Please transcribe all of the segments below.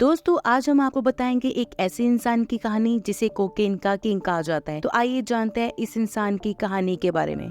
दोस्तों आज हम आपको बताएंगे एक ऐसे इंसान की कहानी जिसे कोकेन का किंग कहा जाता है। तो आइए जानते हैं इस इंसान की कहानी के बारे में।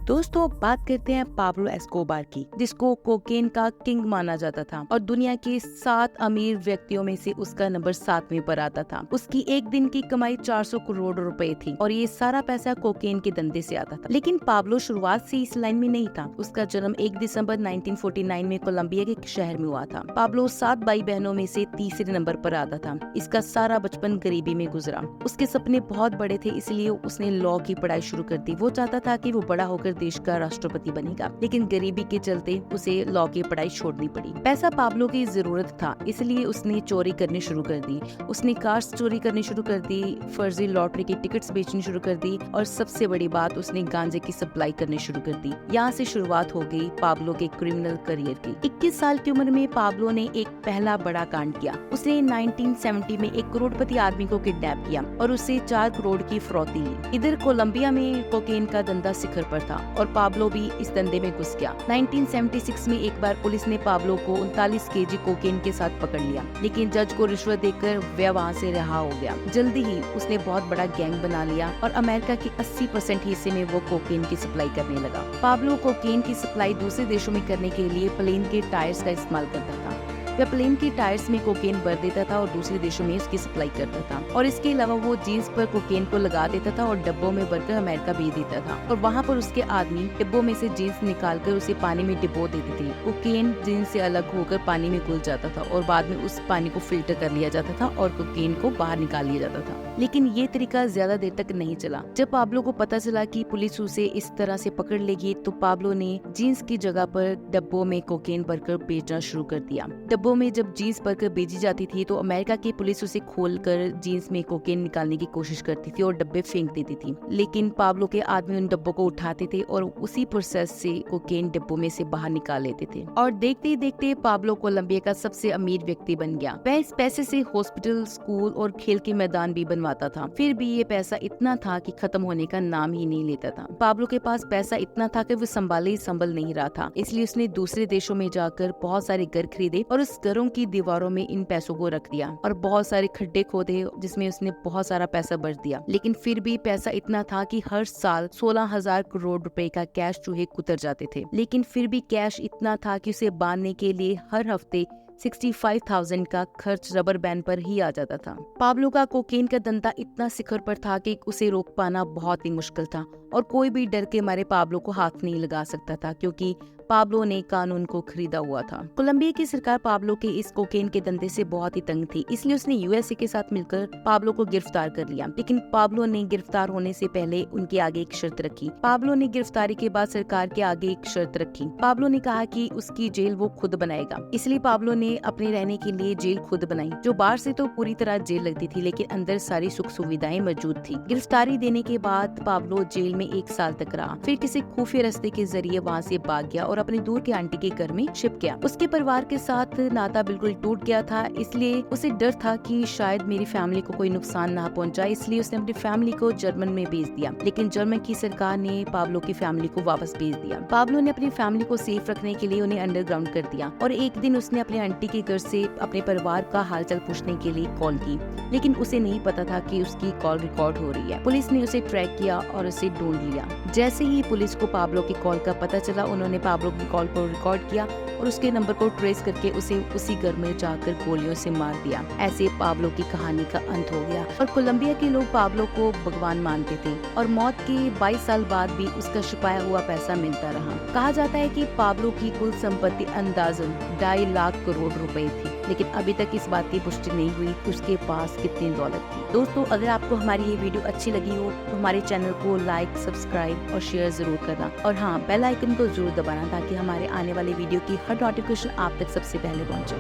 दोस्तों अब बात करते हैं पाब्लो एस्कोबार की, जिसको कोकेन का किंग माना जाता था और दुनिया के 7 अमीर व्यक्तियों में से उसका नंबर 7वें पर आता था। उसकी एक दिन की कमाई 400 करोड़ रुपए थी और ये सारा पैसा कोकेन के धंधे से आता था। लेकिन पाब्लो शुरुआत से इस लाइन में नहीं था। उसका जन्म 1 दिसंबर 1949 में कोलंबिया के एक शहर में हुआ था। पाब्लो 7 भाई बहनों में से तीसरे नंबर पर आता था। इसका सारा बचपन गरीबी में गुजरा। उसके सपने बहुत बड़े थे, इसलिए उसने लॉ की पढ़ाई शुरू कर दी। वो चाहता था कि वो बड़ा होकर देश का राष्ट्रपति बनेगा, लेकिन गरीबी के चलते उसे लॉ की पढ़ाई छोड़नी पड़ी। पैसा पाब्लो की जरूरत था, इसलिए उसने चोरी करनी शुरू कर दी। उसने कार्स चोरी करनी शुरू कर दी, फर्जी लॉटरी की टिकट्स बेचनी शुरू कर दी और सबसे बड़ी बात, उसने गांजे की सप्लाई करनी शुरू कर दी। यहाँ से शुरुआत हो गई पाब्लो के क्रिमिनल करियर की। 21 साल की उम्र में पाब्लो ने एक पहला बड़ा कांड किया। उसने 1970 में एक करोड़पति आदमी को किडनैप किया और उससे 4 करोड़ की फिरौती ली। इधर कोलंबिया में कोकेन का धंधा शिखर पर था और पाब्लो भी इस धंधे में घुस गया। 1976 में एक बार पुलिस ने पाब्लो को 39 केजी कोकेन के साथ पकड़ लिया, लेकिन जज को रिश्वत देकर वह वहाँ से रिहा हो गया। जल्दी ही उसने बहुत बड़ा गैंग बना लिया और अमेरिका के 80% हिस्से में वो कोकेन की सप्लाई करने लगा। पाब्लो कोकेन की सप्लाई दूसरे देशों में करने के लिए प्लेन के टायर्स का इस्तेमाल करता था। वह प्लेन के टायर्स में कोकेन भर देता था और दूसरे देशों में उसकी सप्लाई करता था। और इसके अलावा वो जीन्स पर कोकेन को लगा देता था और डब्बों में भरकर अमेरिका भेज देता था। और वहाँ पर उसके आदमी डिब्बों में से जीन्स निकालकर उसे पानी में डिबो देते थे। कोकेन जीन्स से अलग होकर पानी में घुल जाता था और बाद में उस पानी को फिल्टर कर लिया जाता था और कोकेन को बाहर निकाल लिया जाता था। लेकिन ये तरीका ज्यादा देर तक नहीं चला। जब पाब्लो को पता चला कि पुलिस उसे इस तरह से पकड़ लेगी, तो पाब्लो ने जीन्स की जगह पर डब्बों में कोकेन भरकर बेचना शुरू कर दिया। डब्बों में जब जीन्स भरकर बेची जाती थी तो अमेरिका की पुलिस उसे खोलकर जीन्स में कोकेन निकालने की कोशिश करती थी और डब्बे फेंक देती थी। लेकिन पाब्लो के आदमी उन डब्बों को उठाते थे और उसी प्रोसेस से कोकेन डब्बों में से बाहर निकाल लेते थे। और देखते ही देखते पाब्लो कोलंबिया का सबसे अमीर व्यक्ति बन गया। वह इस पैसे से हॉस्पिटल, स्कूल और खेल के मैदान भी बनवाता था। फिर भी ये पैसा इतना था कि खत्म होने का नाम ही नहीं लेता था। पाब्लो के पास पैसा इतना था कि वो संभल नहीं रहा था, इसलिए उसने दूसरे देशों में जाकर बहुत सारे घर खरीदे और उस घरों की दीवारों में इन पैसों को रख दिया और बहुत सारे खड्डे खोदे जिसमें उसने बहुत सारा पैसा भर दिया। लेकिन फिर भी पैसा इतना था कि हर साल 16,000 करोड़ रुपए का कैश चूहे कुतर जाते थे। लेकिन फिर भी कैश इतना था कि उसे बांधने के लिए हर हफ्ते 65,000 का खर्च रबर बैंड पर ही आ जाता था। पाब्लो का कोकेन का धंधा इतना शिखर पर था कि उसे रोक पाना बहुत ही मुश्किल था और कोई भी डर के मारे पाब्लो को हाथ नहीं लगा सकता था, क्योंकि पाब्लो ने कानून को खरीदा हुआ था। कोलंबिया की सरकार पाब्लो के इस कोकेन के धंधे से बहुत ही तंग थी, इसलिए उसने यूएसए के साथ मिलकर पाब्लो को गिरफ्तार कर लिया। लेकिन पाब्लो ने गिरफ्तार होने से पहले उनके आगे एक शर्त रखी। पाब्लो ने गिरफ्तारी के बाद सरकार के आगे एक शर्त रखी। पाब्लो ने कहा कि उसकी जेल वो खुद बनाएगा, इसलिए पाब्लो ने अपने रहने के लिए जेल खुद बनाई, जो बाहर से तो पूरी तरह जेल लगती थी, लेकिन अंदर सारी सुख सुविधाएं मौजूद थी। गिरफ्तारी देने के बाद पाब्लो जेल में 1 साल तक रहा। फिर किसी खुफिया रास्ते के जरिए वहाँ से भाग गया और अपने दूर के आंटी के घर में छिप गया। उसके परिवार के साथ नाता बिल्कुल टूट गया था, इसलिए उसे डर था कि शायद मेरी फैमिली को कोई नुकसान ना पहुंचाए, इसलिए उसने अपनी फैमिली को जर्मन में भेज दिया। लेकिन जर्मन की सरकार ने पाब्लो की फैमिली को वापस भेज दिया। पाब्लो ने अपनी फैमिली को सेफ रखने के लिए उन्हें अंडरग्राउंड कर दिया और एक दिन उसने अपने आंटी के घर से अपने परिवार का हालचाल पूछने के लिए कॉल की, लेकिन उसे नहीं पता था कि उसकी कॉल रिकॉर्ड हो रही है। पुलिस ने उसे ट्रैक किया और उसे ढूंढ लिया। जैसे ही पुलिस को पाब्लो की कॉल का पता चला, उन्होंने पाब्लो की कॉल को रिकॉर्ड किया और उसके नंबर को ट्रेस करके उसे उसी घर में जाकर गोलियों से मार दिया। ऐसे पाब्लो की कहानी का अंत हो गया और कोलंबिया के लोग पाब्लो को भगवान मानते थे और मौत के 22 साल बाद भी उसका छुपाया हुआ पैसा मिलता रहा। कहा जाता है कि पाब्लो की कुल संपत्ति अंदाजन 2.5 लाख करोड़ रुपए थी, लेकिन अभी तक इस बात की पुष्टि नहीं हुई कि उसके पास कितनी दौलत थी। दोस्तों, अगर आपको हमारी ये वीडियो अच्छी लगी हो तो हमारे चैनल को लाइक, सब्सक्राइब और शेयर जरूर करना और हाँ, बेल आइकन को जरूर दबाना ताकि हमारे आने वाले वीडियो की हर नोटिफिकेशन आप तक सबसे पहले पहुंचे।